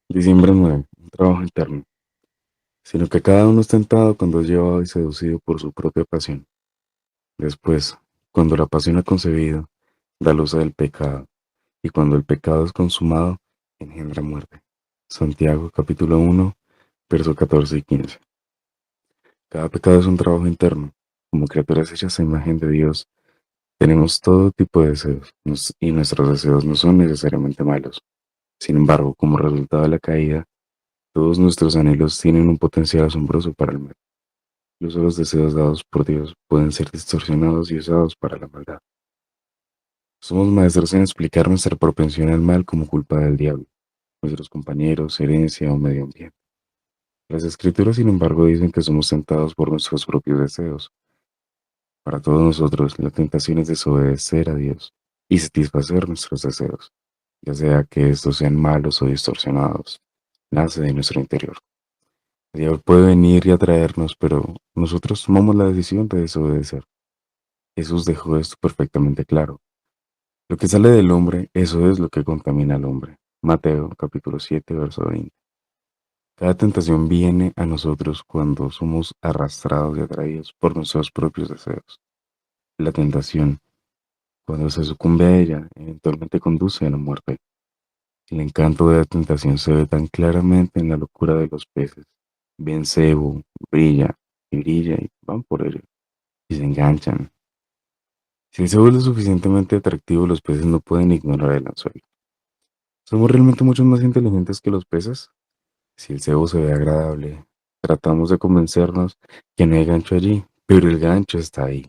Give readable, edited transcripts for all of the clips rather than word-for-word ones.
Diciembre 9, un trabajo interno, sino que cada uno es tentado cuando es llevado y seducido por su propia pasión. Después, cuando la pasión ha concebido, da luz al pecado, y cuando el pecado es consumado, engendra muerte. Santiago capítulo 1, versos 14 y 15. Cada pecado es un trabajo interno. Como criaturas hechas a imagen de Dios, tenemos todo tipo de deseos, y nuestros deseos no son necesariamente malos. Sin embargo, como resultado de la caída, todos nuestros anhelos tienen un potencial asombroso para el mal. Incluso los deseos dados por Dios pueden ser distorsionados y usados para la maldad. Somos maestros en explicar nuestra propensión al mal como culpa del diablo, nuestros compañeros, herencia o medio ambiente. Las escrituras, sin embargo, dicen que somos tentados por nuestros propios deseos. Para todos nosotros, la tentación es desobedecer a Dios y satisfacer nuestros deseos, ya sea que estos sean malos o distorsionados. Nace de nuestro interior. El diablo puede venir y atraernos, pero nosotros tomamos la decisión de desobedecer. Jesús dejó esto perfectamente claro. Lo que sale del hombre, eso es lo que contamina al hombre. Mateo capítulo 7, verso 20. Cada tentación viene a nosotros cuando somos arrastrados y atraídos por nuestros propios deseos. La tentación, cuando se sucumbe a ella, eventualmente conduce a la muerte. El encanto de la tentación se ve tan claramente en la locura de los peces. Ven cebo, brilla y van por ello y se enganchan. Si el cebo es lo suficientemente atractivo, los peces no pueden ignorar el anzuelo. ¿Somos realmente mucho más inteligentes que los peces? Si el cebo se ve agradable, tratamos de convencernos que no hay gancho allí, pero el gancho está ahí.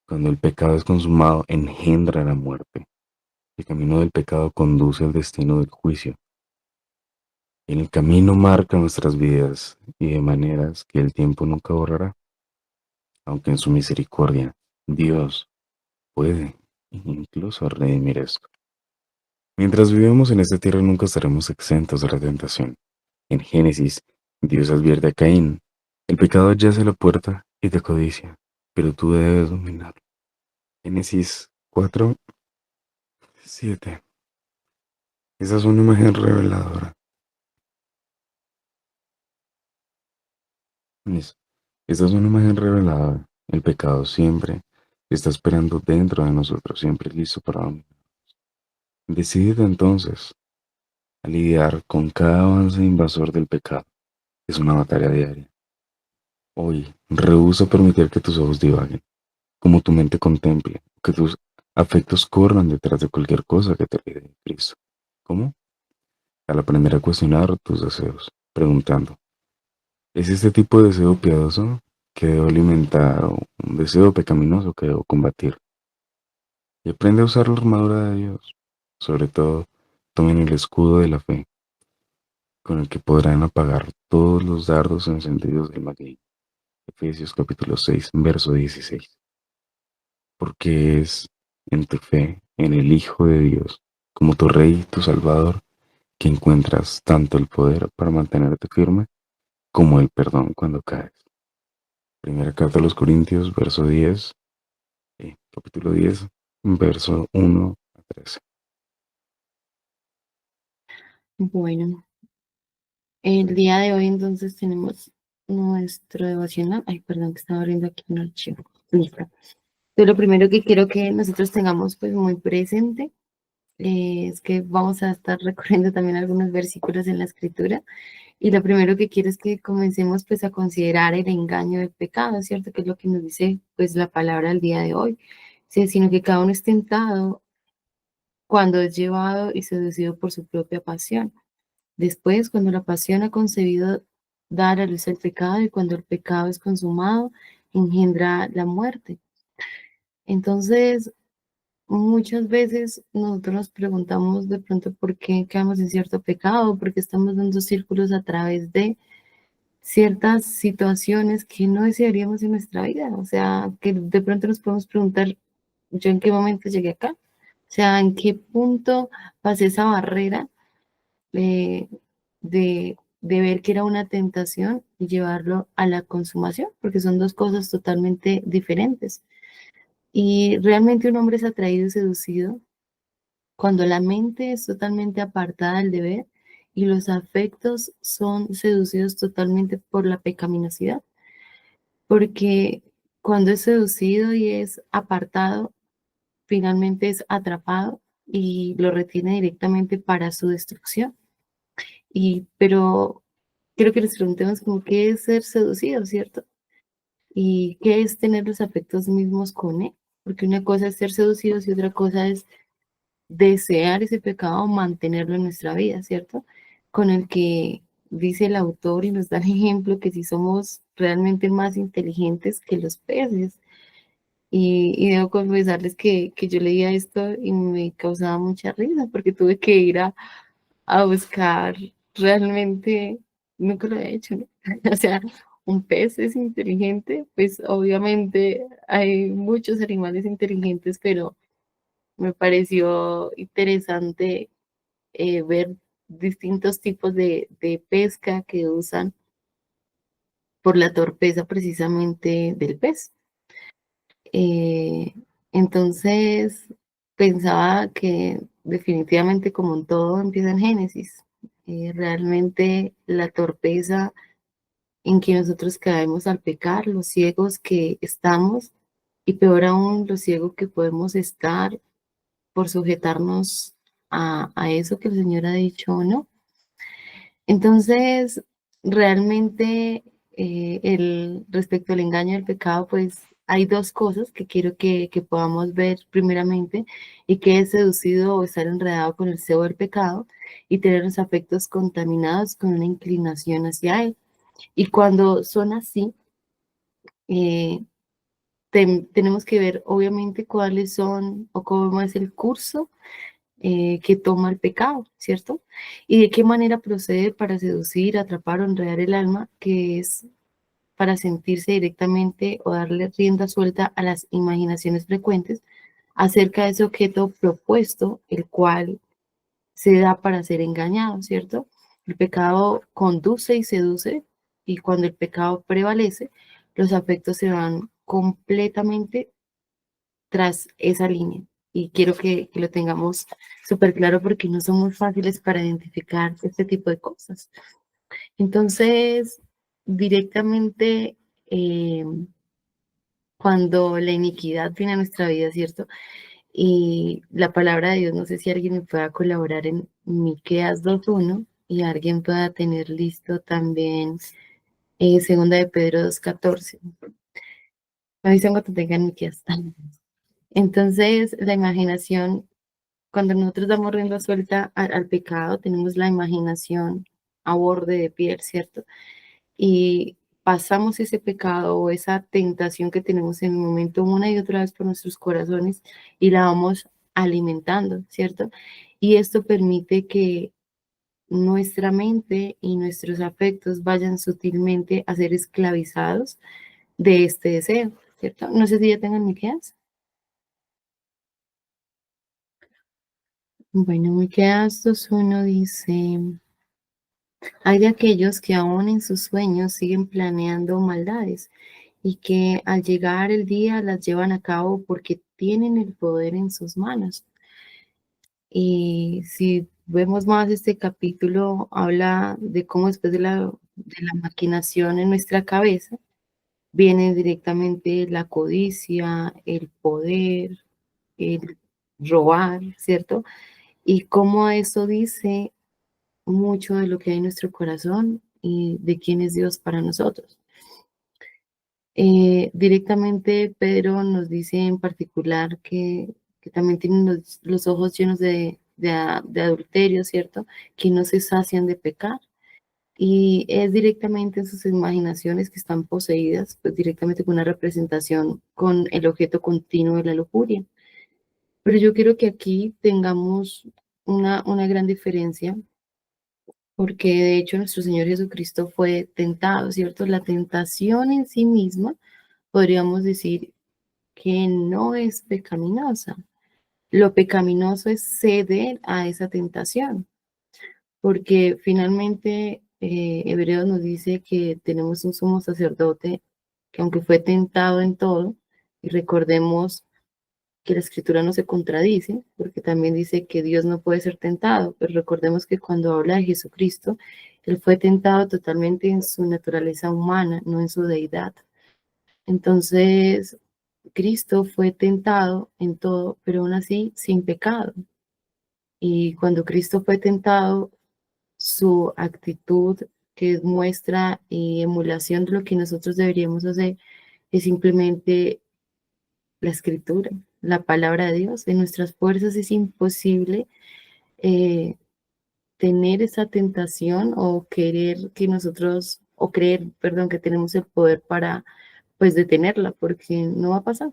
Cuando el pecado es consumado, engendra la muerte. El camino del pecado conduce al destino del juicio. El camino marca nuestras vidas y de maneras que el tiempo nunca borrará, aunque en su misericordia Dios puede incluso redimir esto. Mientras vivamos en esta tierra nunca estaremos exentos de la tentación. En Génesis, Dios advierte a Caín, el pecado yace a la puerta y te codicia, pero tú debes dominarlo. Génesis 4:7. Esa es una imagen reveladora. Es- Esta es una imagen reveladora. El pecado siempre está esperando dentro de nosotros, siempre listo para dominar. Decídete entonces a lidiar con cada avance invasor del pecado. Es una batalla diaria. Hoy, rehúsa permitir que tus ojos divaguen, como tu mente contemple, que tus afectos corran detrás de cualquier cosa que te aleje de Cristo. ¿Cómo? Al aprender a cuestionar tus deseos, preguntando, ¿es este tipo de deseo piadoso que debo alimentar o un deseo pecaminoso que debo combatir? Y aprende a usar la armadura de Dios. Sobre todo, tomen el escudo de la fe, con el que podrán apagar todos los dardos encendidos del maligno. Efesios capítulo 6, verso 16. Porque es en tu fe, en el Hijo de Dios, como tu Rey y tu Salvador, que encuentras tanto el poder para mantenerte firme como el perdón cuando caes. Primera carta a los Corintios, capítulo 10, verso 1 a 13. Bueno, el día de hoy entonces tenemos nuestro devocional. Ay, perdón, que estaba abriendo aquí un archivo. Listo. Entonces, lo primero que quiero que nosotros tengamos pues muy presente es que vamos a estar recorriendo también algunos versículos en la escritura. Y lo primero que quiero es que comencemos pues a considerar el engaño del pecado, ¿cierto? Que es lo que nos dice pues la palabra del día de hoy. Sí, sino que cada uno es tentado cuando es llevado y seducido por su propia pasión. Después, cuando la pasión ha concebido, da a la luz el pecado y cuando el pecado es consumado, engendra la muerte. Entonces, muchas veces nosotros nos preguntamos de pronto por qué quedamos en cierto pecado, por qué estamos dando círculos a través de ciertas situaciones que no desearíamos en nuestra vida. O sea, que de pronto nos podemos preguntar, ¿yo en qué momento llegué acá? O sea, ¿en qué punto pasé esa barrera eh, de, de ver que era una tentación y llevarlo a la consumación, porque son dos cosas totalmente diferentes. Y realmente un hombre es atraído y seducido cuando la mente es totalmente apartada del deber y los afectos son seducidos totalmente por la pecaminosidad, porque cuando es seducido y es apartado, finalmente es atrapado y lo retiene directamente para su destrucción. Pero quiero que nos preguntemos como qué es ser seducido, ¿cierto? Y qué es tener los afectos mismos con él, porque una cosa es ser seducidos y otra cosa es desear ese pecado, mantenerlo en nuestra vida, ¿cierto? Con el que dice el autor y nos da el ejemplo que si somos realmente más inteligentes que los peces. Y debo confesarles que yo leía esto y me causaba mucha risa porque tuve que ir a buscar realmente, nunca lo he hecho, ¿no? O sea, un pez es inteligente, pues obviamente hay muchos animales inteligentes, pero me pareció interesante ver distintos tipos de pesca que usan por la torpeza precisamente del pez. Eh, entonces, pensaba que definitivamente como en todo empieza en Génesis. Realmente la torpeza en que nosotros caemos al pecar, los ciegos que estamos y peor aún los ciegos que podemos estar por sujetarnos a eso que el Señor ha dicho o no. Entonces, realmente, respecto al engaño del pecado, pues hay dos cosas que quiero que podamos ver primeramente, y que es seducido o estar enredado con el cebo del pecado y tener los afectos contaminados con una inclinación hacia él. Y cuando son así, eh, tenemos que ver obviamente cuáles son o cómo es el curso que toma el pecado, ¿cierto? Y de qué manera procede para seducir, atrapar o enredar el alma, que es para sentirse directamente o darle rienda suelta a las imaginaciones frecuentes acerca de ese objeto propuesto, el cual se da para ser engañado, ¿cierto? El pecado conduce y seduce, y cuando el pecado prevalece, los afectos se van completamente tras esa línea. Y quiero que lo tengamos súper claro porque no son muy fáciles para identificar este tipo de cosas. Entonces, directamente, eh, cuando la iniquidad viene a nuestra vida, ¿cierto? Y la palabra de Dios, no sé si alguien me pueda colaborar en Miqueas 2:1 y alguien pueda tener listo también segunda de Pedro 2:14. Me dicen cuando tengan Miqueas. Entonces, la imaginación, cuando nosotros damos rienda suelta al pecado, tenemos la imaginación a borde de piel, ¿cierto? Y pasamos ese pecado o esa tentación que tenemos en el momento una y otra vez por nuestros corazones y la vamos alimentando, ¿cierto? Y esto permite que nuestra mente y nuestros afectos vayan sutilmente a ser esclavizados de este deseo, ¿cierto? No sé si ya tengan Miqueas. Bueno, Miqueas 2:1 dice: hay de aquellos que aún en sus sueños siguen planeando maldades y que al llegar el día las llevan a cabo porque tienen el poder en sus manos. Y si vemos más este capítulo, habla de cómo después de la maquinación en nuestra cabeza, viene directamente la codicia, el poder, el robar, ¿cierto? Y cómo eso dice mucho de lo que hay en nuestro corazón y de quién es Dios para nosotros. Directamente Pedro nos dice en particular que también tienen los ojos llenos de adulterio, ¿cierto? Que no se sacian de pecar. Y es directamente en sus imaginaciones que están poseídas, pues directamente con una representación con el objeto continuo de la lujuria. Pero yo quiero que aquí tengamos una gran diferencia, porque de hecho nuestro Señor Jesucristo fue tentado, ¿cierto? La tentación en sí misma, podríamos decir que no es pecaminosa. Lo pecaminoso es ceder a esa tentación, porque finalmente Hebreos nos dice que tenemos un sumo sacerdote que aunque fue tentado en todo, y recordemos que la escritura no se contradice, porque también dice que Dios no puede ser tentado, pero recordemos que cuando habla de Jesucristo, Él fue tentado totalmente en su naturaleza humana, no en su deidad. Entonces, Cristo fue tentado en todo, pero aún así sin pecado. Y cuando Cristo fue tentado, su actitud que es muestra y emulación de lo que nosotros deberíamos hacer es simplemente la escritura, la palabra de Dios. En nuestras fuerzas es imposible eh, tener esa tentación o querer que nosotros, o creer, perdón, que tenemos el poder para pues detenerla, porque no va a pasar.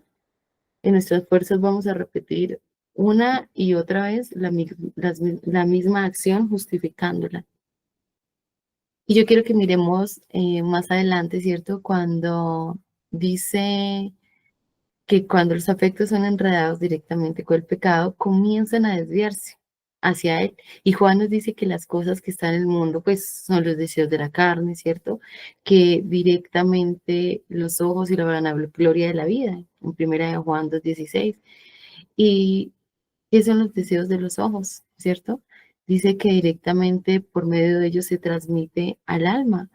En nuestras fuerzas vamos a repetir una y otra vez la misma acción justificándola. Y yo quiero que miremos más adelante, ¿cierto? Cuando dice que cuando los afectos son enredados directamente con el pecado, comienzan a desviarse hacia él. Y Juan nos dice que las cosas que están en el mundo, pues son los deseos de la carne, ¿cierto? Que directamente los ojos y la vanagloria de la vida, en primera de Juan 2:16. Y ¿qué son los deseos de los ojos, cierto? Dice que directamente por medio de ellos se transmite al alma.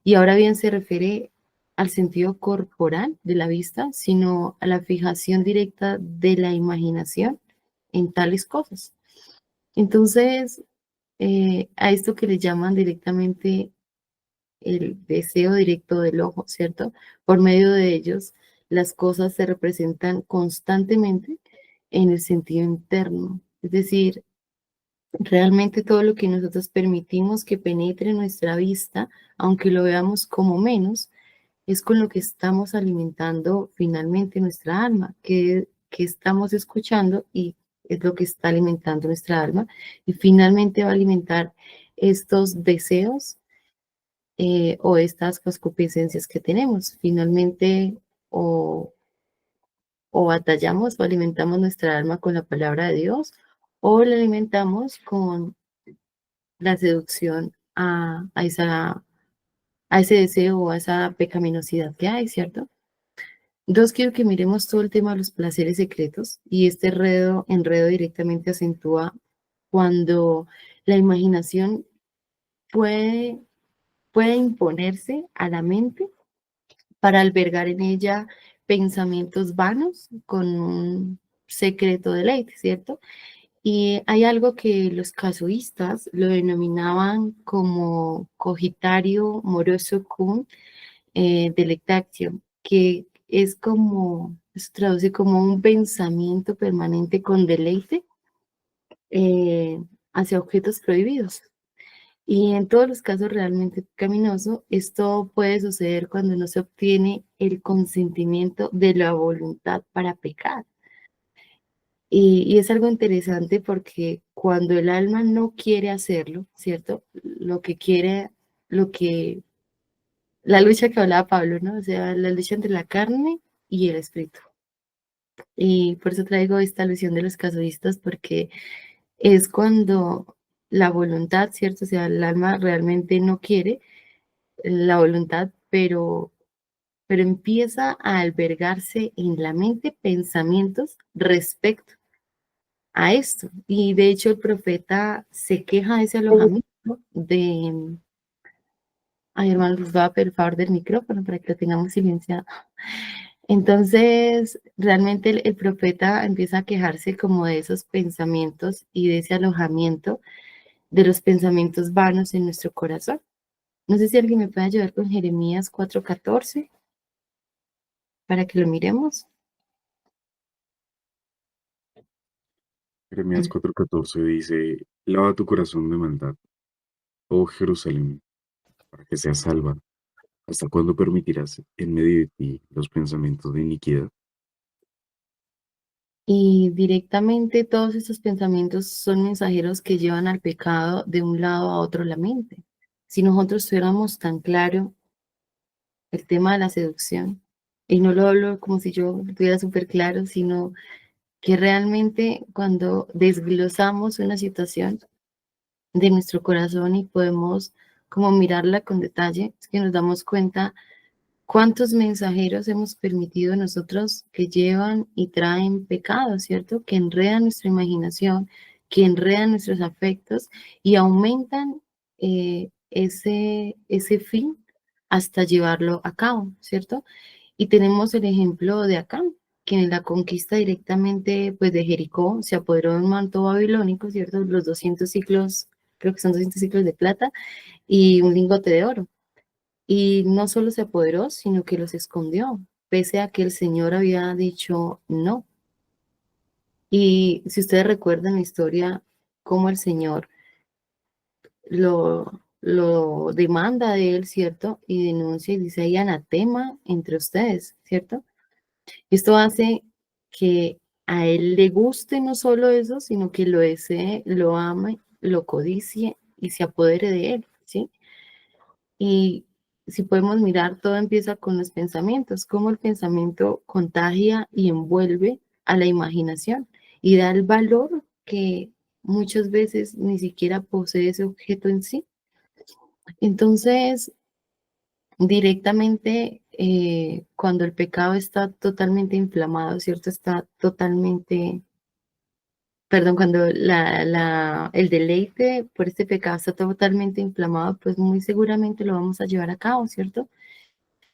Y ahora bien se refiere al sentido corporal de la vista, sino a la fijación directa de la imaginación en tales cosas. Entonces, a esto que le llaman directamente el deseo directo del ojo, ¿cierto? Por medio de ellos, las cosas se representan constantemente en el sentido interno. Es decir, realmente todo lo que nosotros permitimos que penetre en nuestra vista, aunque lo veamos como menos, es con lo que estamos alimentando finalmente nuestra alma, que estamos escuchando y es lo que está alimentando nuestra alma y finalmente va a alimentar estos deseos o estas concupiscencias que tenemos. Finalmente o, o batallamos o alimentamos nuestra alma con la palabra de Dios o la alimentamos con la seducción a ese deseo o a esa pecaminosidad que hay, ¿cierto? Dos, quiero que miremos todo el tema de los placeres secretos y este enredo directamente acentúa cuando la imaginación puede, puede imponerse a la mente para albergar en ella pensamientos vanos con un secreto deleite, ¿cierto? Y hay algo que los casuistas lo denominaban como cogitario moroso cum delectatio, que es como, se traduce como un pensamiento permanente con deleite eh, hacia objetos prohibidos. Y en todos los casos realmente pecaminoso, esto puede suceder cuando no se obtiene el consentimiento de la voluntad para pecar. Y es algo interesante porque cuando el alma no quiere hacerlo, ¿cierto? Lo que quiere, lo que, la lucha que hablaba Pablo, ¿no? O sea, la lucha entre la carne y el espíritu. Y por eso traigo esta alusión de los casuistas, porque es cuando la voluntad, ¿cierto? O sea, el alma realmente no quiere la voluntad, pero empieza a albergarse en la mente pensamientos respecto a esto. Y de hecho el profeta se queja de ese alojamiento de, ay hermano, les voy a pedir el favor del micrófono para que lo tengamos silenciado. Entonces, realmente el profeta empieza a quejarse como de esos pensamientos y de ese alojamiento de los pensamientos vanos en nuestro corazón. No sé si alguien me puede ayudar con Jeremías 4:14 para que lo miremos. Jeremías 4:14 dice, lava tu corazón de maldad, oh Jerusalén, para que seas salva. ¿Hasta cuándo permitirás en medio de ti los pensamientos de iniquidad? Y directamente todos estos pensamientos son mensajeros que llevan al pecado de un lado a otro la mente. Si nosotros tuviéramos tan claro el tema de la seducción, y no lo hablo como si yo lo tuviera súper claro, sino que realmente cuando desglosamos una situación de nuestro corazón y podemos como mirarla con detalle, es que nos damos cuenta cuántos mensajeros hemos permitido nosotros que llevan y traen pecados, ¿cierto? Que enredan nuestra imaginación, que enredan nuestros afectos y aumentan ese fin hasta llevarlo a cabo, ¿cierto? Y tenemos el ejemplo de Acán, que en la conquista directamente pues, de Jericó se apoderó de un manto babilónico, ¿cierto? Los 200 ciclos, creo que son 200 ciclos de plata y un lingote de oro. Y no solo se apoderó, sino que los escondió, pese a que el Señor había dicho no. Y si ustedes recuerdan la historia, cómo el Señor lo demanda de él, ¿cierto? Y denuncia y dice, hay anatema entre ustedes, ¿cierto? Esto hace que a él le guste no solo eso, sino que lo desee, lo ame, lo codicie y se apodere de él, ¿sí? Y si podemos mirar, todo empieza con los pensamientos, cómo el pensamiento contagia y envuelve a la imaginación y da el valor que muchas veces ni siquiera posee ese objeto en sí. Entonces, directamente, cuando el pecado está totalmente inflamado, ¿cierto? Está totalmente, perdón, cuando el deleite por este pecado está totalmente inflamado, pues muy seguramente lo vamos a llevar a cabo, ¿cierto?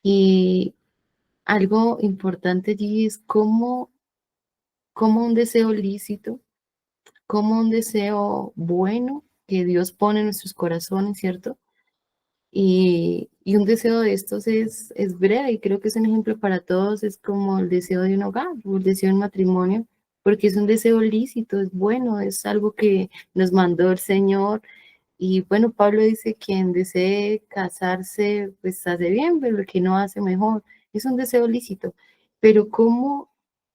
Y algo importante allí es cómo un deseo lícito, cómo un deseo bueno que Dios pone en nuestros corazones, ¿cierto? Y un deseo de estos es breve y creo que es un ejemplo para todos, es como el deseo de un hogar o el deseo de un matrimonio, porque es un deseo lícito, es bueno, es algo que nos mandó el Señor. Y bueno, Pablo dice, quien desee casarse, pues hace bien, pero el que no hace mejor. Es un deseo lícito, pero cómo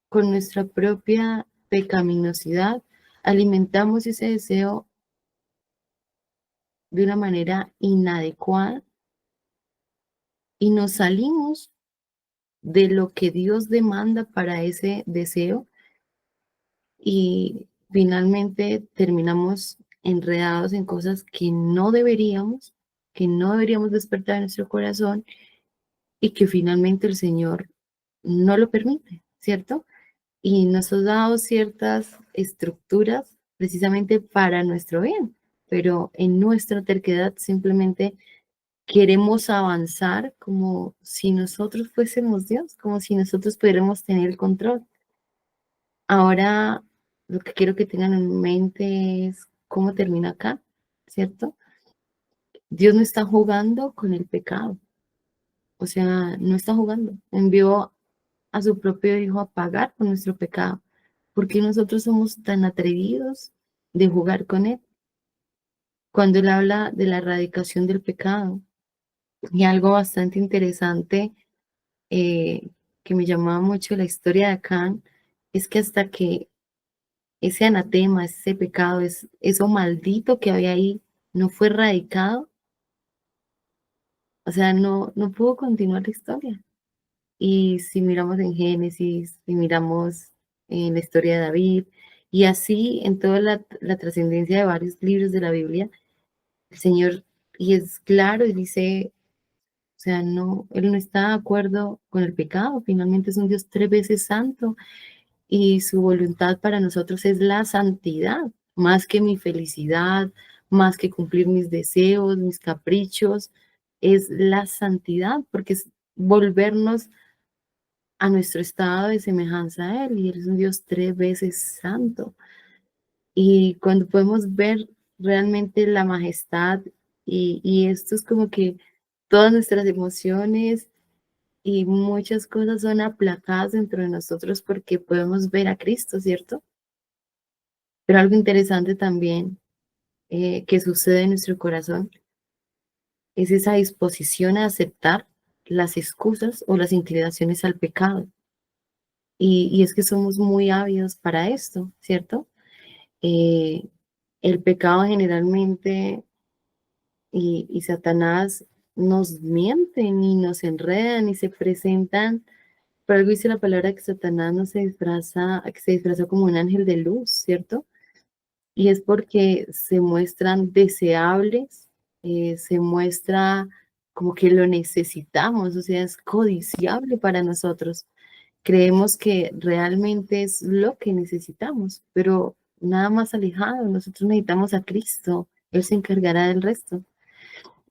con nuestra propia pecaminosidad alimentamos ese deseo de una manera inadecuada y nos salimos de lo que Dios demanda para ese deseo y finalmente terminamos enredados en cosas que no deberíamos despertar en nuestro corazón y que finalmente el Señor no lo permite, ¿cierto? Y nos ha dado ciertas estructuras precisamente para nuestro bien, pero en nuestra terquedad simplemente queremos avanzar como si nosotros fuésemos Dios, como si nosotros pudiéramos tener el control. Ahora, lo que quiero que tengan en mente es cómo termina acá, ¿cierto? Dios no está jugando con el pecado, o sea, no está jugando. Envió a su propio Hijo a pagar por nuestro pecado. ¿Por qué nosotros somos tan atrevidos de jugar con Él? Cuando Él habla de la erradicación del pecado. Y algo bastante interesante eh, que me llamaba mucho la historia de Acán, es que hasta que ese anatema, ese pecado, eso maldito que había ahí, no fue erradicado, o sea, no pudo continuar la historia. Y si miramos en Génesis, si miramos en la historia de David, y así en toda la trascendencia de varios libros de la Biblia, el Señor, y es claro, y dice, o sea, no, Él no está de acuerdo con el pecado, finalmente es un Dios 3 veces santo, y su voluntad para nosotros es la santidad, más que mi felicidad, más que cumplir mis deseos, mis caprichos, es la santidad, porque es volvernos a nuestro estado de semejanza a Él, y Él es un Dios 3 veces santo. Y cuando podemos ver realmente la majestad, y esto es como que todas nuestras emociones y muchas cosas son aplacadas dentro de nosotros porque podemos ver a Cristo, ¿cierto? Pero algo interesante también que sucede en nuestro corazón es esa disposición a aceptar las excusas o las inclinaciones al pecado. Y es que somos muy ávidos para esto, ¿cierto? Eh, el pecado generalmente y Satanás nos mienten y nos enredan y se presentan, pero algo dice la palabra que Satanás no se disfraza, que se disfraza como un ángel de luz, ¿cierto? Y es porque se muestran deseables se muestra como que lo necesitamos, o sea, es codiciable para nosotros. Creemos que realmente es lo que necesitamos, pero nada más alejado. Nosotros necesitamos a Cristo. Él se encargará del resto.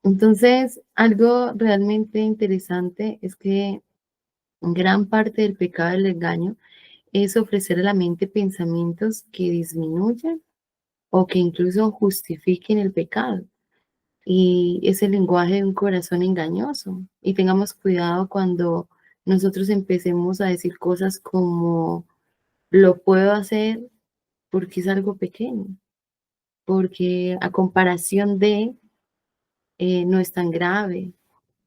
Entonces, algo realmente interesante es que gran parte del pecado del engaño es ofrecer a la mente pensamientos que disminuyan o que incluso justifiquen el pecado. Y es el lenguaje de un corazón engañoso. Y tengamos cuidado cuando nosotros empecemos a decir cosas como lo puedo hacer porque es algo pequeño, porque a comparación de no es tan grave.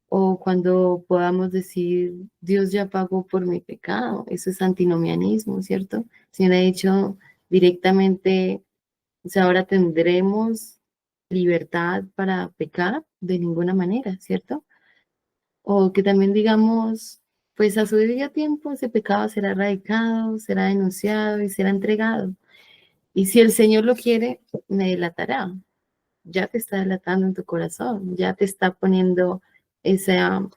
O cuando podamos decir, Dios ya pagó por mi pecado, eso es antinomianismo, ¿cierto? Si hubiera dicho directamente, o sea, ahora tendremos libertad para pecar de ninguna manera, ¿cierto? O que también digamos, pues a su debido tiempo ese pecado será erradicado, será denunciado y será entregado. Y si el Señor lo quiere, me delatará. Ya te está delatando en tu corazón, ya te está poniendo esa,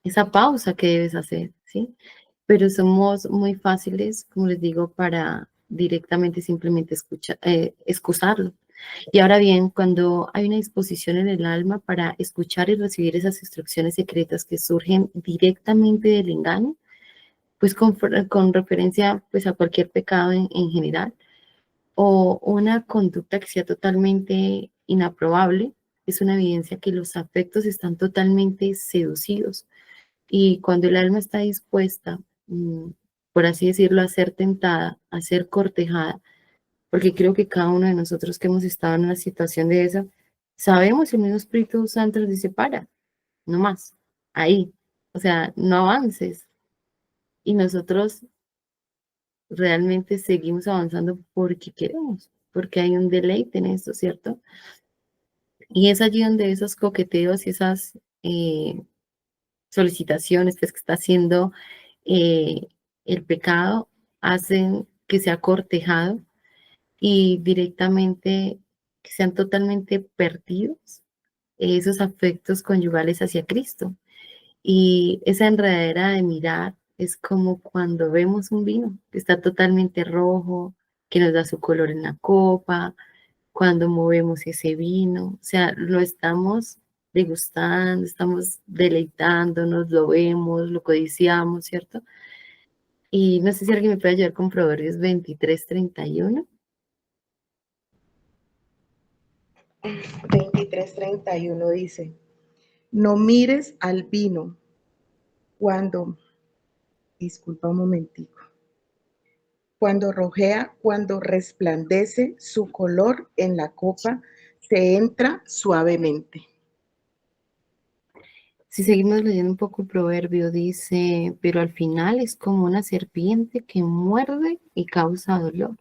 esa pausa que debes hacer, ¿sí? Pero somos muy fáciles, como les digo, para directamente simplemente excusarlo. Y ahora bien, cuando hay una disposición en el alma para escuchar y recibir esas instrucciones secretas que surgen directamente del engaño, pues con referencia pues a cualquier pecado en general, o una conducta que sea totalmente inaprobable, es una evidencia que los afectos están totalmente seducidos. Y cuando el alma está dispuesta, por así decirlo, a ser tentada, a ser cortejada, porque creo que cada uno de nosotros que hemos estado en una situación de esa, sabemos, el mismo Espíritu Santo nos dice, para, no más, ahí, o sea, no avances. Y nosotros realmente seguimos avanzando porque queremos, porque hay un deleite en esto, ¿cierto? Y es allí donde esos coqueteos y esas solicitaciones pues, que está haciendo eh, el pecado hacen que sea cortejado y directamente que sean totalmente perdidos esos afectos conyugales hacia Cristo. Y esa enredadera de mirar es como cuando vemos un vino que está totalmente rojo, que nos da su color en la copa, cuando movemos ese vino, o sea, lo estamos degustando, estamos deleitándonos, lo vemos, lo codiciamos, ¿cierto? Y no sé si alguien me puede ayudar con Proverbios 23:31. 23:31 dice, no mires al vino cuando, disculpa un momentico, cuando rojea, cuando resplandece su color en la copa, se entra suavemente. Si seguimos leyendo un poco el proverbio, dice, pero al final es como una serpiente que muerde y causa dolor.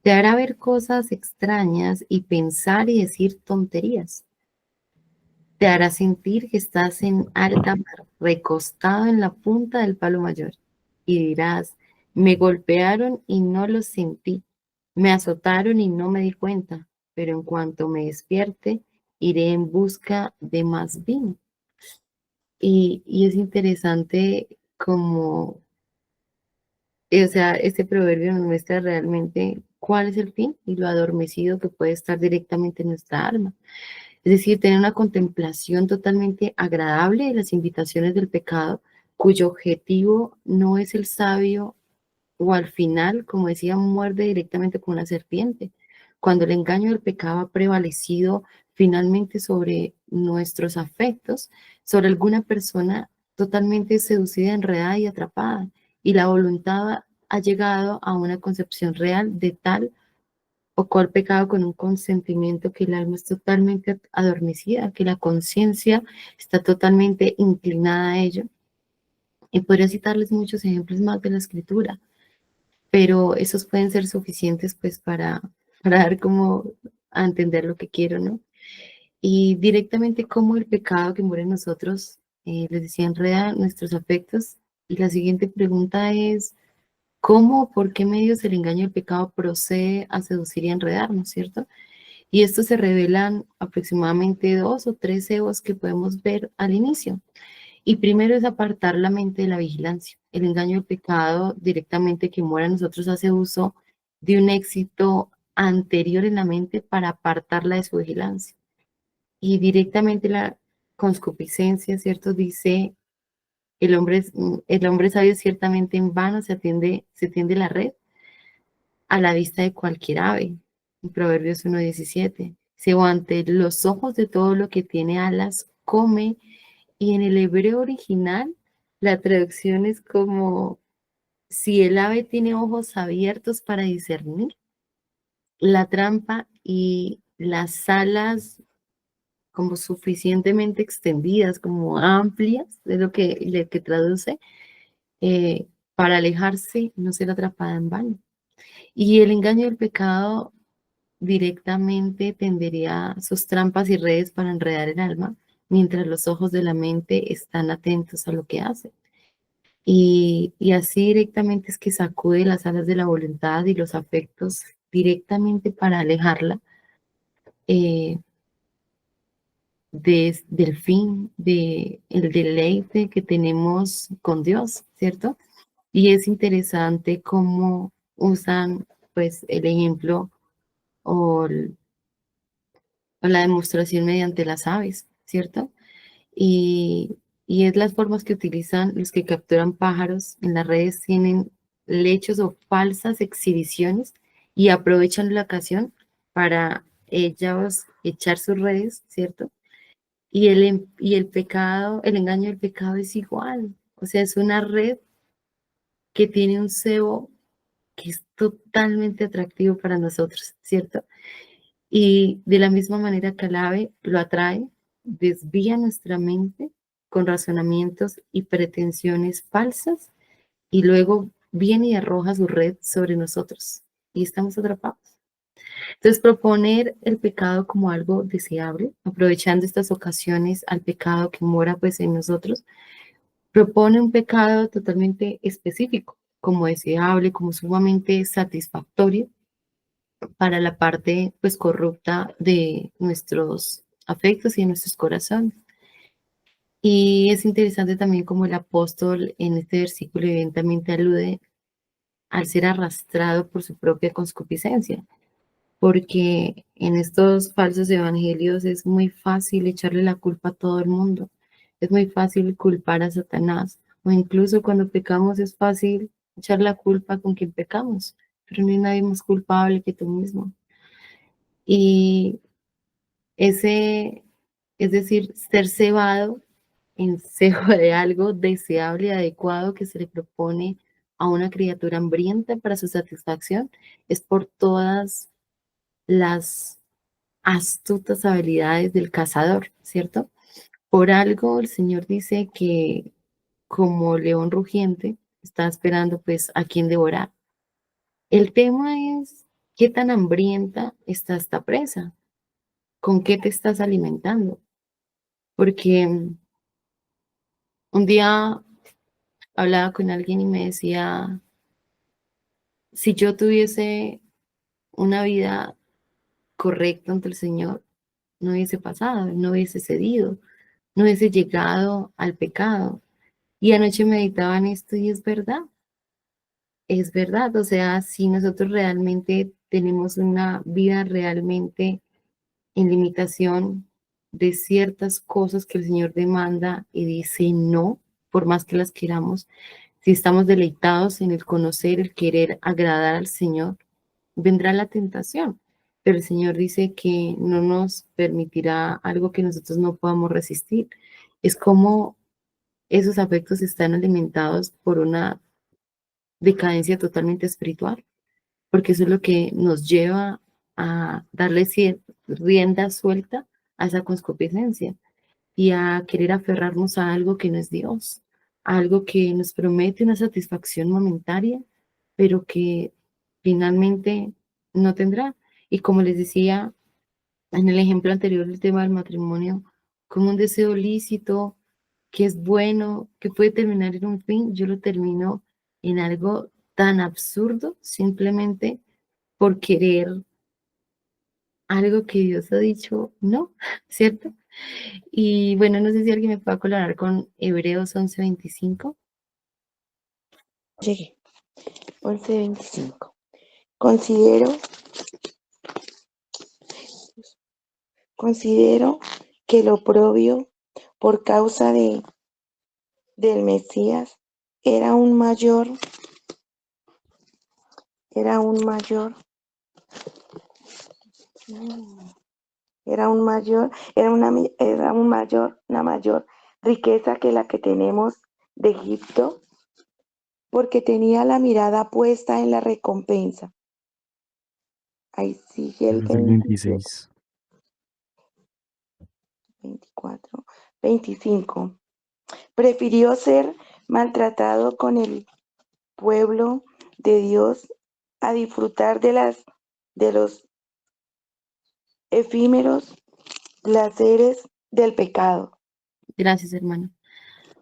Te hará ver cosas extrañas y pensar y decir tonterías. Te hará sentir que estás en alta mar, recostado en la punta del palo mayor. Y dirás, me golpearon y no lo sentí. Me azotaron y no me di cuenta. Pero en cuanto me despierte, iré en busca de más vino. Y es interesante como, o sea, este proverbio nos muestra realmente cuál es el fin y lo adormecido que puede estar directamente en nuestra alma. Es decir, tener una contemplación totalmente agradable de las invitaciones del pecado, cuyo objetivo no es el sabio o al final, como decía, muerde directamente con una serpiente. Cuando el engaño del pecado ha prevalecido finalmente sobre nuestros afectos, sobre alguna persona totalmente seducida, enredada y atrapada, y la voluntad ha llegado a una concepción real de tal o cual pecado con un consentimiento que el alma es totalmente adormecida, que la conciencia está totalmente inclinada a ello. Y podría citarles muchos ejemplos más de la escritura, pero esos pueden ser suficientes pues para dar como a entender lo que quiero, ¿no? Y directamente cómo el pecado que muere en nosotros, les decía, enreda nuestros afectos. Y la siguiente pregunta es, ¿cómo, por qué medios el engaño del pecado procede a seducir y a enredarnos, cierto? Y estos se revelan aproximadamente 2 o 3 que podemos ver al inicio. Y primero es apartar la mente de la vigilancia. El engaño del pecado directamente que mora en nosotros hace uso de un éxito anterior en la mente para apartarla de su vigilancia. Y directamente la concupiscencia, ¿cierto? Dice, el hombre sabio ciertamente en vano se tiende la red a la vista de cualquier ave. En Proverbios 1:17. Se o ante los ojos de todo lo que tiene alas, come. Y en el hebreo original, la traducción es como si el ave tiene ojos abiertos para discernir la trampa y las alas como suficientemente extendidas, como amplias, de lo que traduce, para alejarse, no ser atrapada en vano. Y el engaño del pecado directamente tendería sus trampas y redes para enredar el alma, mientras los ojos de la mente están atentos a lo que hace. Y así directamente es que sacude las alas de la voluntad y los afectos directamente para alejarla eh, del fin, el deleite que tenemos con Dios, ¿cierto? Y es interesante cómo usan pues el ejemplo o, o la demostración mediante las aves, ¿cierto? Y, y es las formas que utilizan los que capturan pájaros en las redes, tienen lechos o falsas exhibiciones y aprovechan la ocasión para ellos echar sus redes, ¿cierto? Y el pecado, el engaño del pecado es igual, o sea, es una red que tiene un cebo que es totalmente atractivo para nosotros, ¿cierto? Y de la misma manera que el ave lo atrae, desvía nuestra mente con razonamientos y pretensiones falsas y luego viene y arroja su red sobre nosotros y estamos atrapados. Entonces, proponer el pecado como algo deseable, aprovechando estas ocasiones al pecado que mora pues en nosotros, propone un pecado totalmente específico, como deseable, como sumamente satisfactorio para la parte pues corrupta de nuestros afectos y de nuestros corazones. Y es interesante también como el apóstol en este versículo evidentemente alude al ser arrastrado por su propia concupiscencia, porque en estos falsos evangelios es muy fácil echarle la culpa a todo el mundo, es muy fácil culpar a Satanás, o incluso cuando pecamos es fácil echar la culpa con quien pecamos, pero no hay nadie más culpable que tú mismo. Y ese, es decir, ser cebado en sebo de algo deseable y adecuado que se le propone a una criatura hambrienta para su satisfacción, es por todas las astutas habilidades del cazador, ¿cierto? Por algo el Señor dice que como león rugiente está esperando pues a quien devorar. El tema es qué tan hambrienta está esta presa, con qué te estás alimentando, porque un día hablaba con alguien y me decía, si yo tuviese una vida correcta ante el Señor, no hubiese pasado, no hubiese cedido, no hubiese llegado al pecado. Y anoche meditaba en esto y es verdad, o sea, si nosotros realmente tenemos una vida realmente en limitación de ciertas cosas que el Señor demanda y dice no, por más que las queramos, si estamos deleitados en el conocer, el querer agradar al Señor, vendrá la tentación. Pero el Señor dice que no nos permitirá algo que nosotros no podamos resistir. Es como esos afectos están alimentados por una decadencia totalmente espiritual, porque eso es lo que nos lleva a darle rienda suelta a esa concupiscencia y a querer aferrarnos a algo que no es Dios, a algo que nos promete una satisfacción momentaria, pero que finalmente no tendrá. Y como les decía en el ejemplo anterior del tema del matrimonio, como un deseo lícito, que es bueno, que puede terminar en un fin, yo lo termino en algo tan absurdo simplemente por querer algo que Dios ha dicho no, ¿cierto? Y bueno, no sé si alguien me puede colaborar con Hebreos 11:25. Llegué. 11:25. Considero que lo oprobio por causa del Mesías era un mayor, era un mayor, era un mayor, una mayor riqueza que la que tenemos de Egipto, porque tenía la mirada puesta en la recompensa. Ahí sigue el Ese es el 27, 26. 24, 25. Prefirió ser maltratado con el pueblo de Dios a disfrutar de los efímeros placeres del pecado. Gracias, hermano.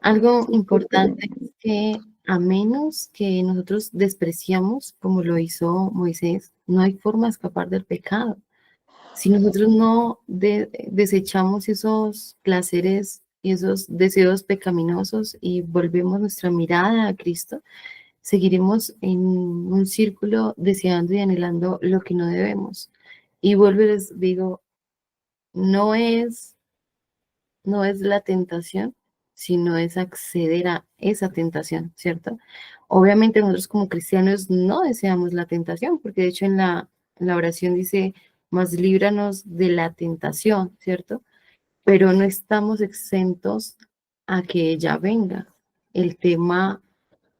Algo importante es que a menos que nosotros despreciamos, como lo hizo Moisés, no hay forma de escapar del pecado. Si nosotros no desechamos esos placeres y esos deseos pecaminosos y volvemos nuestra mirada a Cristo, seguiremos en un círculo deseando y anhelando lo que no debemos. Y vuelvo y les digo, no es, no es la tentación, sino es acceder a esa tentación, ¿cierto? Obviamente nosotros como cristianos no deseamos la tentación, porque de hecho en la oración dice, mas líbranos de la tentación, ¿cierto? Pero no estamos exentos a que ella venga. El tema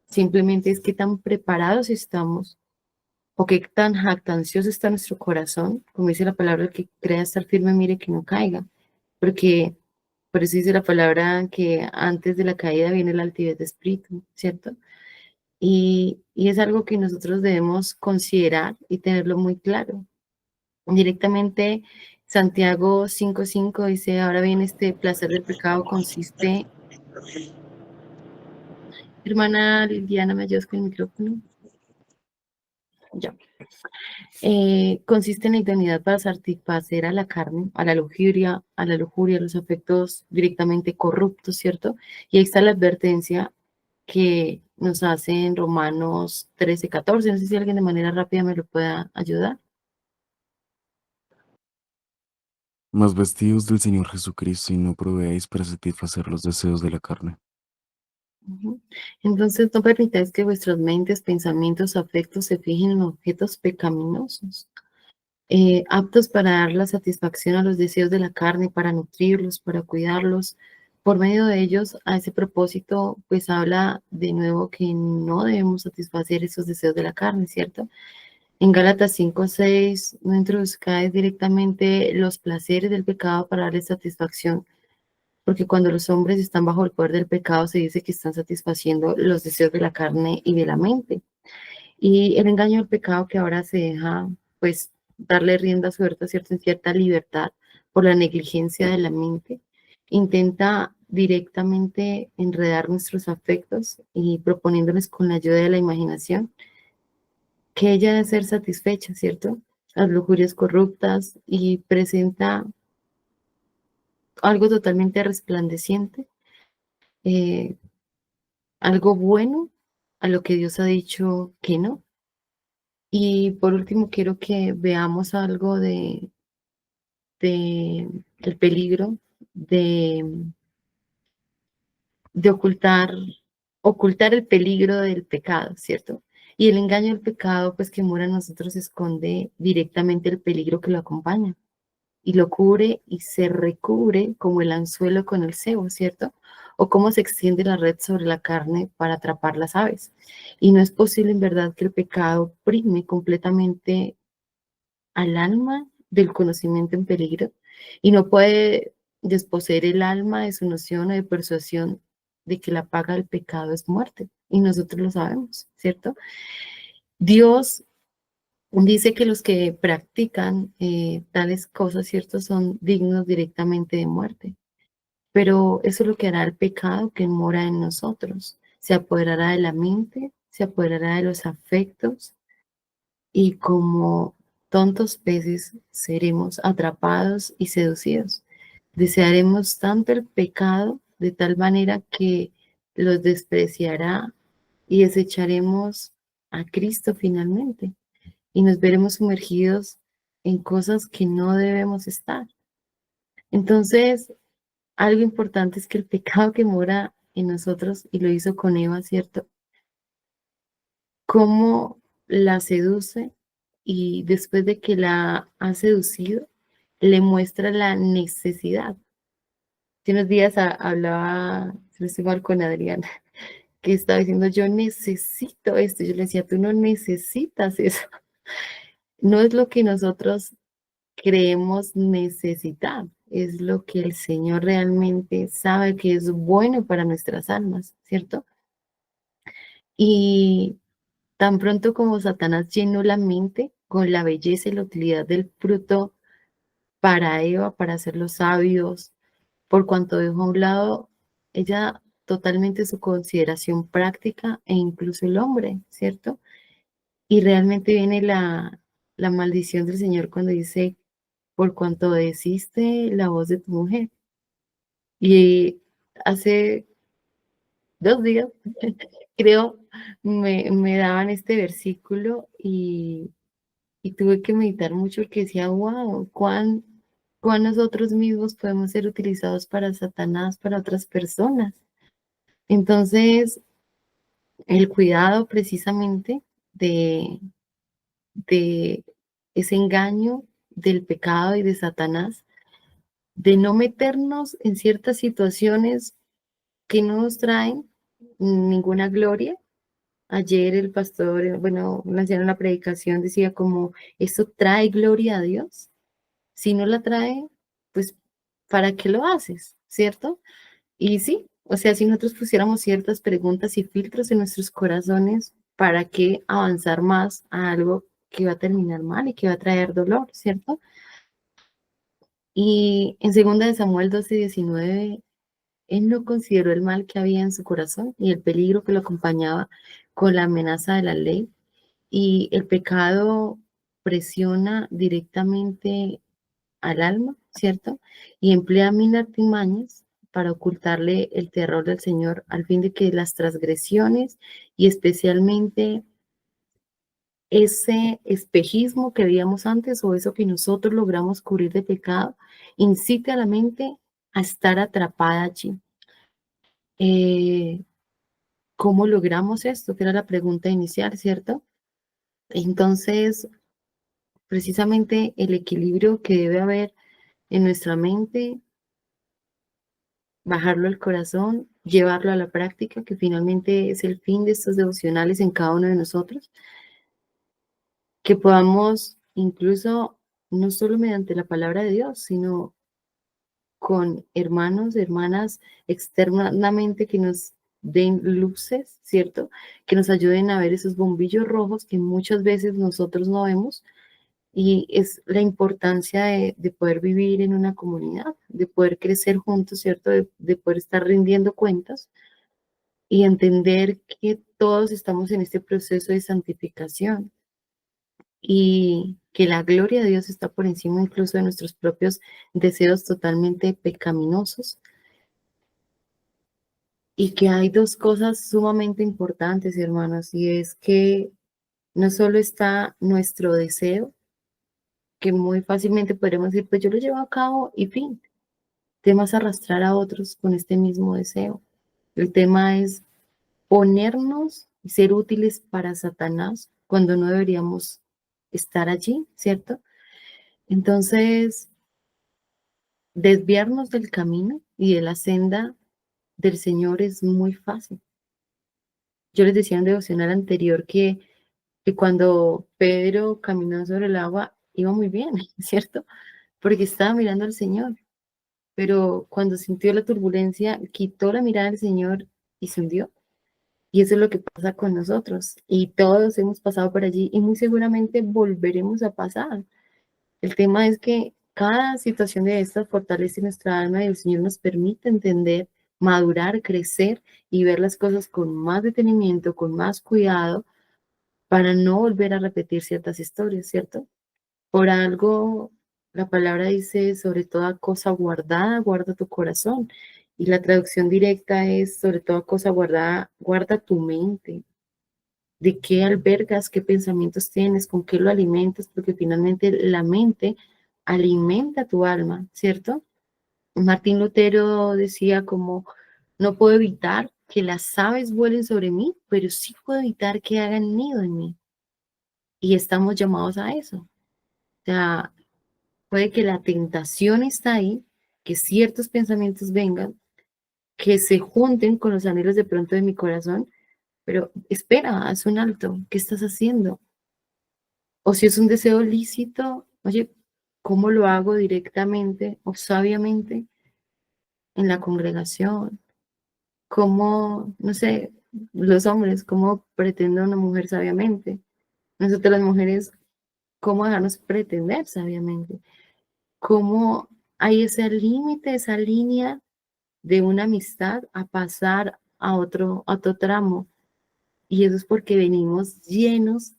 simplemente es qué tan preparados estamos o qué tan jactancioso está nuestro corazón, como dice la palabra, el que crea estar firme, mire que no caiga, porque por eso dice la palabra que antes de la caída viene la altivez de espíritu, ¿cierto? Y es algo que nosotros debemos considerar y tenerlo muy claro. Directamente, Santiago 5:5 dice, ahora bien, este placer del pecado consiste, hermana Liliana, ¿me ayudas con el micrófono? Ya. Consiste en la idoneidad para satisfacer a la carne, a la lujuria, a los afectos directamente corruptos, ¿cierto? Y ahí está la advertencia que nos hace en Romanos 13:14. No sé si alguien de manera rápida me lo pueda ayudar. Mas vestidos del Señor Jesucristo y no proveáis para satisfacer los deseos de la carne. Ujú. Entonces, no permitáis que vuestras mentes, pensamientos, afectos se fijen en objetos pecaminosos, aptos para dar la satisfacción a los deseos de la carne, para nutrirlos, para cuidarlos. Por medio de ellos, a ese propósito, pues habla de nuevo que no debemos satisfacer esos deseos de la carne, ¿cierto? En Gálatas 5:6, no introduzcáis directamente los placeres del pecado para darle satisfacción, porque cuando los hombres están bajo el poder del pecado, se dice que están satisfaciendo los deseos de la carne y de la mente. Y el engaño del pecado que ahora se deja, pues, darle rienda suelta, ¿cierto? En cierta libertad por la negligencia de la mente, intenta directamente enredar nuestros afectos y proponiéndoles con la ayuda de la imaginación que ella debe ser satisfecha, ¿cierto? Las lujurias corruptas y presenta algo totalmente resplandeciente, eh, algo bueno a lo que Dios ha dicho que no. Y por último, quiero que veamos algo de el peligro de, de ocultar el peligro del pecado, ¿cierto? Y el engaño del pecado, pues que mora en nosotros, esconde directamente el peligro que lo acompaña y lo cubre y se recubre como el anzuelo con el cebo, ¿cierto? O cómo se extiende la red sobre la carne para atrapar las aves. Y no es posible en verdad que el pecado prime completamente al alma del conocimiento en peligro y no puede desposeer el alma de su noción o de persuasión de que la paga del pecado es muerte. Y nosotros lo sabemos, ¿cierto? Dios dice que los que practican tales cosas, ¿cierto? Son dignos directamente de muerte. Pero eso es lo que hará el pecado que mora en nosotros. Se apoderará de la mente, se apoderará de los afectos y como tontos peces seremos atrapados y seducidos. Desearemos tanto el pecado de tal manera que los despreciará y desecharemos a Cristo finalmente y nos veremos sumergidos en cosas que no debemos estar. Entonces, algo importante es que el pecado que mora en nosotros, y lo hizo con Eva, ¿cierto? Cómo la seduce y después de que la ha seducido, le muestra la necesidad. Hace unos días hablaba, si no estoy mal, con Adriana, que estaba diciendo, yo necesito esto. Yo le decía, tú no necesitas eso. No es lo que nosotros creemos necesitar, es lo que el Señor realmente sabe que es bueno para nuestras almas, ¿cierto? Y tan pronto como Satanás llenó la mente con la belleza y la utilidad del fruto para Eva, para hacerlos sabios, por cuanto dejó a un lado ella totalmente su consideración práctica e incluso el hombre, ¿cierto? Y realmente viene la maldición del Señor cuando dice, por cuanto obedeciste la voz de tu mujer. Y hace 2 días, creo, me daban este versículo y tuve que meditar mucho porque decía, wow, cuán nosotros mismos podemos ser utilizados para Satanás, para otras personas. Entonces, el cuidado precisamente de, de ese engaño del pecado y de Satanás, de no meternos en ciertas situaciones que no nos traen ninguna gloria. Ayer el pastor, bueno, en la predicación decía como, ¿esto trae gloria a Dios? Si no la trae, pues, ¿para qué lo haces? ¿Cierto? Y sí, o sea, si nosotros pusiéramos ciertas preguntas y filtros en nuestros corazones, ¿para qué avanzar más a algo que va a terminar mal y que va a traer dolor? ¿Cierto? Y en 2 Samuel 12:19, él no consideró el mal que había en su corazón y el peligro que lo acompañaba con la amenaza de la ley. Y el pecado presiona directamente al alma, ¿cierto? Y emplea mil artimañas para ocultarle el terror del Señor, al fin de que las transgresiones y especialmente ese espejismo que veíamos antes o eso que nosotros logramos cubrir de pecado, incite a la mente a estar atrapada allí. ¿Cómo logramos esto? Que era la pregunta inicial, ¿cierto? Entonces, precisamente el equilibrio que debe haber en nuestra mente, bajarlo al corazón, llevarlo a la práctica, que finalmente es el fin de estos devocionales en cada uno de nosotros, que podamos incluso, no solo mediante la palabra de Dios, sino con hermanos, hermanas externamente que nos den luces, ¿cierto? Que nos ayuden a ver esos bombillos rojos que muchas veces nosotros no vemos. Y es la importancia de poder vivir en una comunidad, de poder crecer juntos, ¿cierto? De poder estar rindiendo cuentas y entender que todos estamos en este proceso de santificación y que la gloria de Dios está por encima incluso de nuestros propios deseos totalmente pecaminosos. Y que hay dos cosas sumamente importantes, hermanos, y es que no solo está nuestro deseo, que muy fácilmente podríamos decir, pues yo lo llevo a cabo y fin. El tema es arrastrar a otros con este mismo deseo. El tema es ponernos y ser útiles para Satanás cuando no deberíamos estar allí, ¿cierto? Entonces, desviarnos del camino y de la senda del Señor es muy fácil. Yo les decía en devocional anterior que cuando Pedro caminó sobre el agua iba muy bien, ¿cierto? Porque estaba mirando al Señor, pero cuando sintió la turbulencia, quitó la mirada del Señor y se hundió. Y eso es lo que pasa con nosotros. Y todos hemos pasado por allí y muy seguramente volveremos a pasar. El tema es que cada situación de estas fortalece nuestra alma y el Señor nos permite entender, madurar, crecer y ver las cosas con más detenimiento, con más cuidado, para no volver a repetir ciertas historias, ¿cierto? Por algo, la palabra dice, sobre toda cosa guardada, guarda tu corazón. Y la traducción directa es, sobre toda cosa guardada, guarda tu mente. ¿De qué albergas? ¿Qué pensamientos tienes? ¿Con qué lo alimentas? Porque finalmente la mente alimenta tu alma, ¿cierto? Martín Lutero decía como, no puedo evitar que las aves vuelen sobre mí, pero sí puedo evitar que hagan nido en mí. Y estamos llamados a eso. O sea, puede que la tentación está ahí, que ciertos pensamientos vengan, que se junten con los anhelos de pronto de mi corazón, pero espera, haz un alto, ¿qué estás haciendo? O si es un deseo lícito, oye, ¿cómo lo hago directamente o sabiamente en la congregación? ¿Cómo, no sé, los hombres, cómo pretende una mujer sabiamente? Nosotros las mujeres, ¿cómo dejarnos pretender sabiamente? ¿Cómo hay ese límite, esa línea de una amistad a pasar a otro tramo? Y eso es porque venimos llenos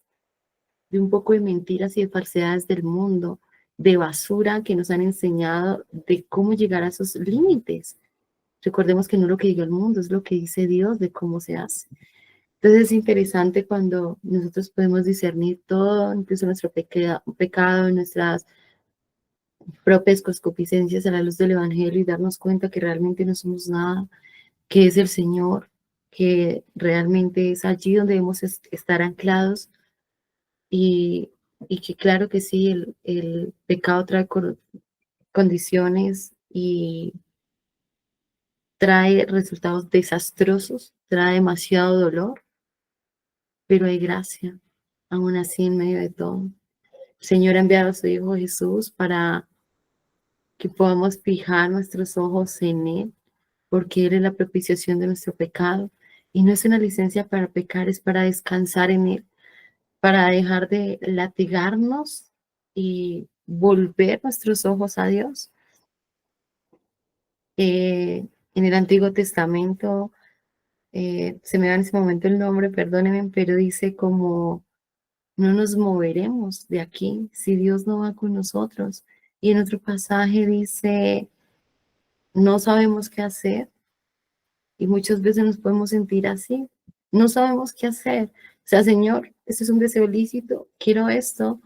de un poco de mentiras y de falsedades del mundo, de basura que nos han enseñado de cómo llegar a esos límites. Recordemos que no es lo que diga el mundo, es lo que dice Dios de cómo se hace. Entonces es interesante cuando nosotros podemos discernir todo, incluso nuestro pecado, nuestras propias concupiscencias a la luz del Evangelio y darnos cuenta que realmente no somos nada, que es el Señor, que realmente es allí donde debemos estar anclados y, y que claro que sí, el pecado trae condiciones y trae resultados desastrosos, trae demasiado dolor, pero hay gracia, aún así en medio de todo. El Señor ha enviado a su Hijo Jesús para que podamos fijar nuestros ojos en Él, porque Él es la propiciación de nuestro pecado. Y no es una licencia para pecar, es para descansar en Él, para dejar de latigarnos y volver nuestros ojos a Dios. En el Antiguo Testamento, se me da en ese momento el nombre, perdónenme, pero dice como no nos moveremos de aquí si Dios no va con nosotros. Y en otro pasaje dice, no sabemos qué hacer y muchas veces nos podemos sentir así. No sabemos qué hacer. O sea, Señor, esto es un deseo lícito, quiero esto,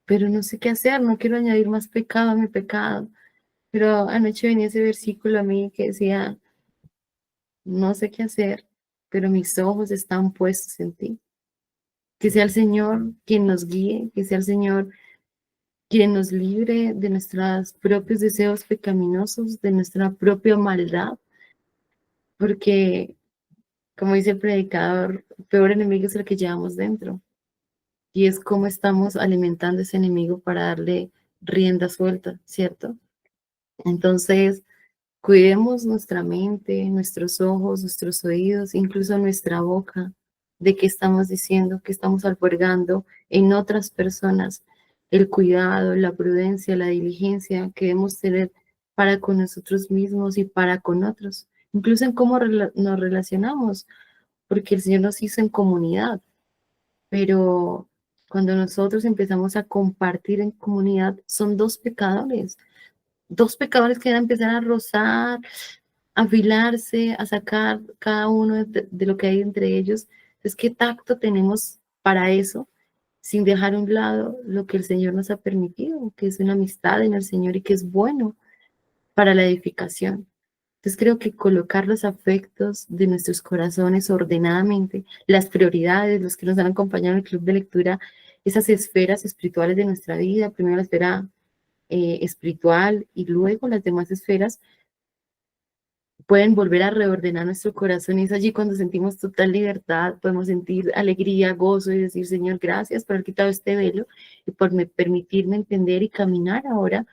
pero no sé qué hacer, no quiero añadir más pecado a mi pecado. Pero anoche venía ese versículo a mí que decía, no sé qué hacer, pero mis ojos están puestos en ti. Que sea el Señor quien nos guíe, que sea el Señor quien nos libre de nuestros propios deseos pecaminosos, de nuestra propia maldad, porque, como dice el predicador, peor enemigo es el que llevamos dentro, y es cómo estamos alimentando ese enemigo para darle rienda suelta, ¿cierto? Entonces, cuidemos nuestra mente, nuestros ojos, nuestros oídos, incluso nuestra boca, de qué estamos diciendo, qué estamos albergando en otras personas, el cuidado, la prudencia, la diligencia que debemos tener para con nosotros mismos y para con otros, incluso en cómo nos relacionamos, porque el Señor nos hizo en comunidad, pero cuando nosotros empezamos a compartir en comunidad, son dos pecadores que van a empezar a rozar, a afilarse, a sacar cada uno de lo que hay entre ellos. Entonces, ¿qué tacto tenemos para eso? Sin dejar a un lado lo que el Señor nos ha permitido, que es una amistad en el Señor y que es bueno para la edificación. Entonces creo que colocar los afectos de nuestros corazones ordenadamente, las prioridades, los que nos han acompañado en el club de lectura, esas esferas espirituales de nuestra vida, primero la esfera espiritual y luego las demás esferas, pueden volver a reordenar nuestro corazón y es allí cuando sentimos total libertad, podemos sentir alegría, gozo y decir, Señor, gracias por haber quitado este velo y por permitirme entender y caminar ahora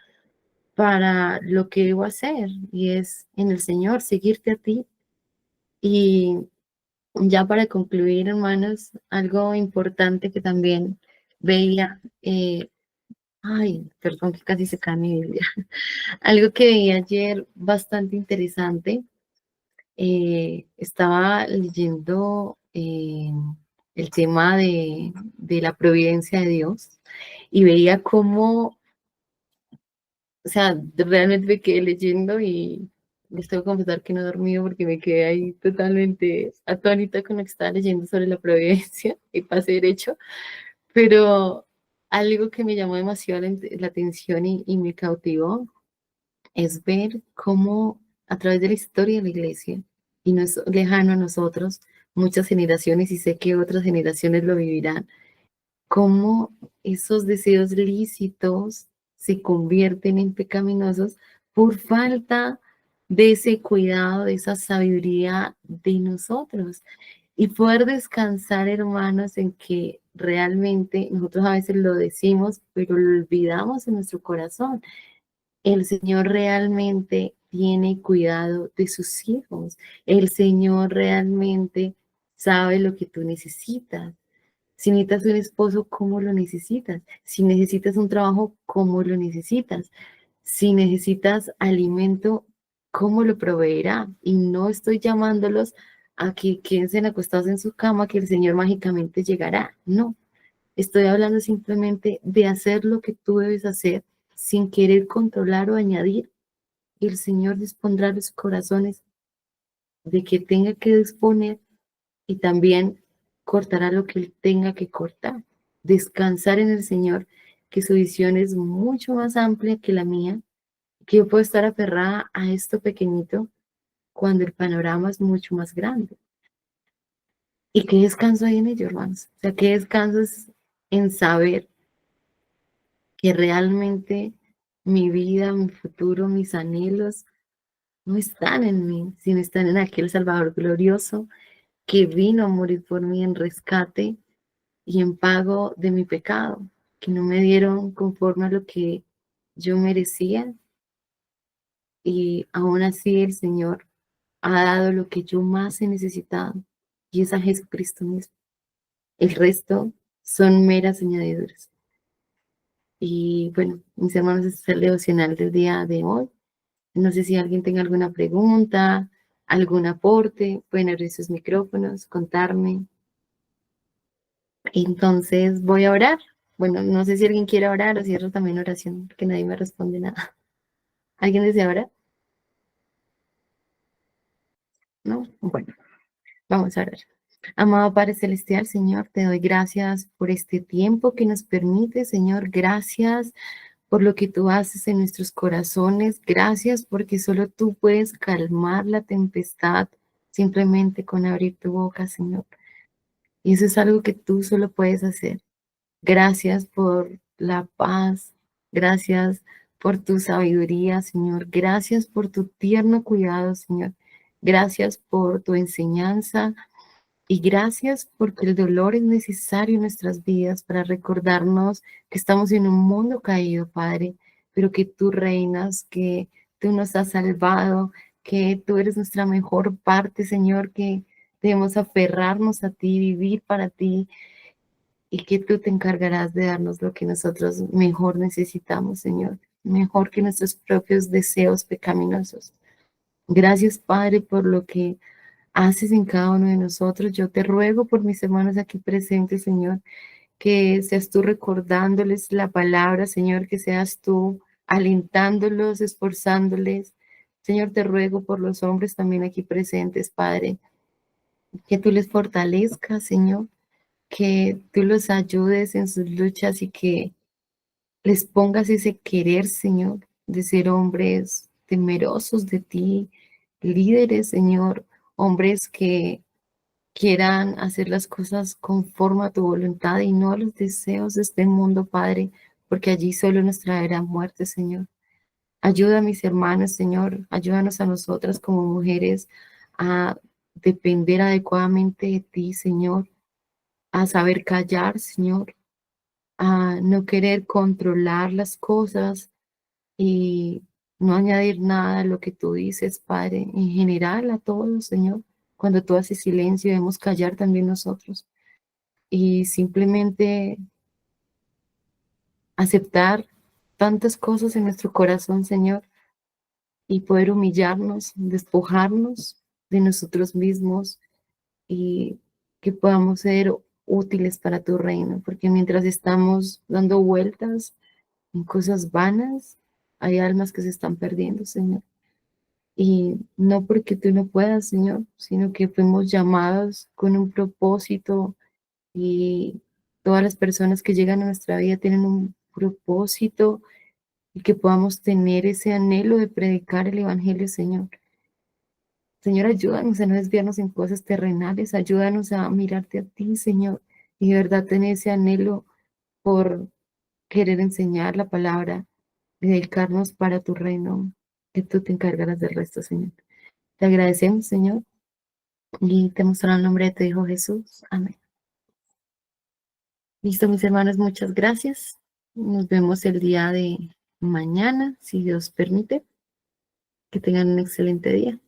para lo que debo hacer y es en el Señor, seguirte a ti. Y ya para concluir, hermanos, algo importante que también veía, ay, perdón que casi se cae mi Biblia, algo que veía ayer bastante interesante. Estaba leyendo el tema de la providencia de Dios y veía cómo, o sea, realmente me quedé leyendo y les tengo que confesar que no he dormido porque me quedé ahí totalmente atónita con lo que estaba leyendo sobre la providencia y pasé derecho, pero algo que me llamó demasiado la atención y me cautivó es ver cómo a través de la historia de la iglesia, y no es lejano a nosotros, muchas generaciones, y sé que otras generaciones lo vivirán, cómo esos deseos lícitos se convierten en pecaminosos por falta de ese cuidado, de esa sabiduría de nosotros. Y poder descansar, hermanos, en que realmente nosotros a veces lo decimos, pero lo olvidamos en nuestro corazón. El Señor realmente tiene cuidado de sus hijos. El Señor realmente sabe lo que tú necesitas. Si necesitas un esposo, ¿cómo lo necesitas? Si necesitas un trabajo, ¿cómo lo necesitas? Si necesitas alimento, ¿cómo lo proveerá? Y no estoy llamándolos a que queden acostados en su cama, que el Señor mágicamente llegará. No, estoy hablando simplemente de hacer lo que tú debes hacer sin querer controlar o añadir. El Señor dispondrá los corazones de que tenga que disponer y también cortará lo que Él tenga que cortar. Descansar en el Señor, que su visión es mucho más amplia que la mía, que yo puedo estar aferrada a esto pequeñito cuando el panorama es mucho más grande. ¿Y qué descanso hay en ello, hermanos? O sea, qué descanso es en saber que realmente mi vida, mi futuro, mis anhelos no están en mí, sino están en aquel Salvador glorioso que vino a morir por mí en rescate y en pago de mi pecado, que no me dieron conforme a lo que yo merecía y aún así el Señor ha dado lo que yo más he necesitado y es a Jesucristo mismo. El resto son meras añadiduras. Y bueno, mis hermanos, este es el devocional del día de hoy. No sé si alguien tenga alguna pregunta, algún aporte, pueden abrir sus micrófonos, contarme. Entonces voy a orar. Bueno, no sé si alguien quiere orar o cierro también oración, porque nadie me responde nada. ¿Alguien desea orar? ¿No? Bueno, vamos a orar. Amado Padre Celestial, Señor, te doy gracias por este tiempo que nos permite, Señor. Gracias por lo que tú haces en nuestros corazones. Gracias porque solo tú puedes calmar la tempestad simplemente con abrir tu boca, Señor. Y eso es algo que tú solo puedes hacer. Gracias por la paz. Gracias por tu sabiduría, Señor. Gracias por tu tierno cuidado, Señor. Gracias por tu enseñanza. Y gracias porque el dolor es necesario en nuestras vidas para recordarnos que estamos en un mundo caído, Padre, pero que tú reinas, que tú nos has salvado, que tú eres nuestra mejor parte, Señor, que debemos aferrarnos a ti, vivir para ti y que tú te encargarás de darnos lo que nosotros mejor necesitamos, Señor, mejor que nuestros propios deseos pecaminosos. Gracias, Padre, por lo que haces en cada uno de nosotros. Yo te ruego por mis hermanos aquí presentes, Señor, que seas tú recordándoles la palabra, Señor, que seas tú alentándolos, esforzándoles. Señor, te ruego por los hombres también aquí presentes, Padre, que tú les fortalezcas, Señor, que tú los ayudes en sus luchas y que les pongas ese querer, Señor, de ser hombres temerosos de ti, líderes, Señor, hombres que quieran hacer las cosas conforme a tu voluntad y no a los deseos de este mundo, Padre, porque allí solo nos traerá muerte, Señor. Ayuda a mis hermanos, Señor, ayúdanos a nosotras como mujeres a depender adecuadamente de ti, Señor, a saber callar, Señor, a no querer controlar las cosas y no añadir nada a lo que tú dices, Padre, en general a todos, Señor. Cuando tú haces silencio, debemos callar también nosotros y simplemente aceptar tantas cosas en nuestro corazón, Señor, y poder humillarnos, despojarnos de nosotros mismos y que podamos ser útiles para tu reino, porque mientras estamos dando vueltas en cosas vanas, hay almas que se están perdiendo, Señor. Y no porque tú no puedas, Señor, sino que fuimos llamados con un propósito y todas las personas que llegan a nuestra vida tienen un propósito y que podamos tener ese anhelo de predicar el Evangelio, Señor. Señor, ayúdanos a no desviarnos en cosas terrenales, ayúdanos a mirarte a ti, Señor, y de verdad tener ese anhelo por querer enseñar la palabra, dedicarnos para tu reino, que tú te encargarás del resto, Señor. Te agradecemos, Señor, y te mostramos el nombre de tu Hijo Jesús. Amén. Listo, mis hermanos, muchas gracias. Nos vemos el día de mañana, si Dios permite. Que tengan un excelente día.